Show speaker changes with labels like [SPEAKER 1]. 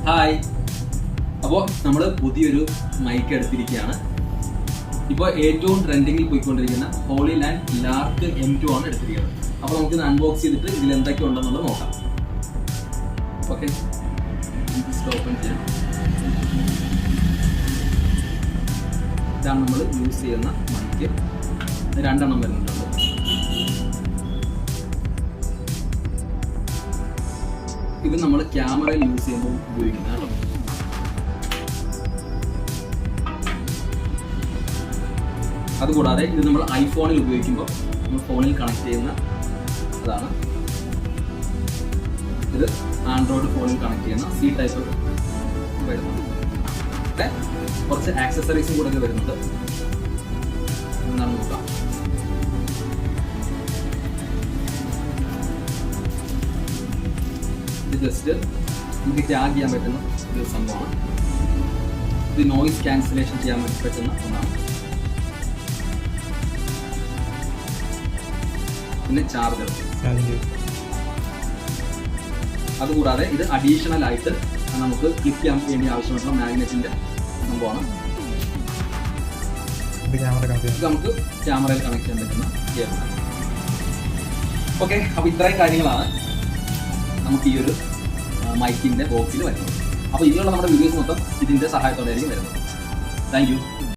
[SPEAKER 1] Hi, അപ്പോൾ നമ്മൾ പുതിയൊരു മൈക്ക് എടുത്തിരിക്കുകയാണ്. ഇപ്പോൾ ഏറ്റവും ട്രെൻഡിങ്ങിൽ പോയിക്കൊണ്ടിരിക്കുന്ന ഹോളിലാൻഡ് ലാർക്ക് M2 ആണ് എടുത്തിരിക്കുന്നത്. അപ്പോൾ നമുക്കിത് അൺബോക്സ് ചെയ്തിട്ട് ഇതിൽ എന്തൊക്കെ ഉണ്ടെന്നുള്ളത് നോക്കാം. ഓക്കെ, ഓപ്പൺ ചെയ്യാം. ഇതാണ് നമ്മൾ യൂസ് ചെയ്യുന്ന മൈക്ക്. രണ്ടെണ്ണം വരുന്നുണ്ട്. ഇത് നമ്മൾ ക്യാമറയിൽ യൂസ് ചെയ്യുമ്പോൾ ഉപയോഗിക്കുന്നതാണ്. അതുകൂടാതെ ഇത് നമ്മൾ ഐഫോണിൽ ഉപയോഗിക്കുമ്പോൾ നമ്മൾ ഫോണിൽ കണക്ട് ചെയ്യുന്ന അതാണ്. ഇത് ആൻഡ്രോയിഡ് ഫോണിൽ കണക്ട് ചെയ്യുന്ന C ടൈപ്പ് വരുന്നത്. കുറച്ച് ആക്സസറീസും കൂടെ വരുന്നുണ്ട്. എന്താണ് നോക്കാം. ഇത് ജസ്റ്റ് നമുക്ക് ടാഗ് ചെയ്യാൻ പറ്റുന്ന ഒരു സംഭവമാണ്. ഇത് നോയിസ് ക്യാൻസലേഷൻ ചെയ്യാൻ പറ്റുന്ന ഒന്നാണ്. പിന്നെ ചാർജർ. അതുകൂടാതെ ഇത് അഡീഷണൽ ആയിട്ട് നമുക്ക് ക്ലിക്ക് ചെയ്യാൻ വേണ്ടി ആവശ്യമായിട്ടുള്ള മാഗ്നറ്റിന്റെ സംഭവമാണ്. ഇത് നമുക്ക് ക്യാമറയിൽ കണക്ട് ചെയ്യാൻ പറ്റുന്ന കേബിളാണ്. ഓക്കെ, അപ്പോൾ ഇത്രയും കാര്യങ്ങളാണ് നമുക്ക് ഈ ഒരു മൈക്കിന്റെ ബോക്സിൽ വരുന്നത്. അപ്പോൾ ഇനിയുള്ള നമ്മുടെ വീഡിയോസ് മൊത്തം ഇതിന്റെ സഹായത്തോടെ ആയിരിക്കും വരുന്നത്. Thank you.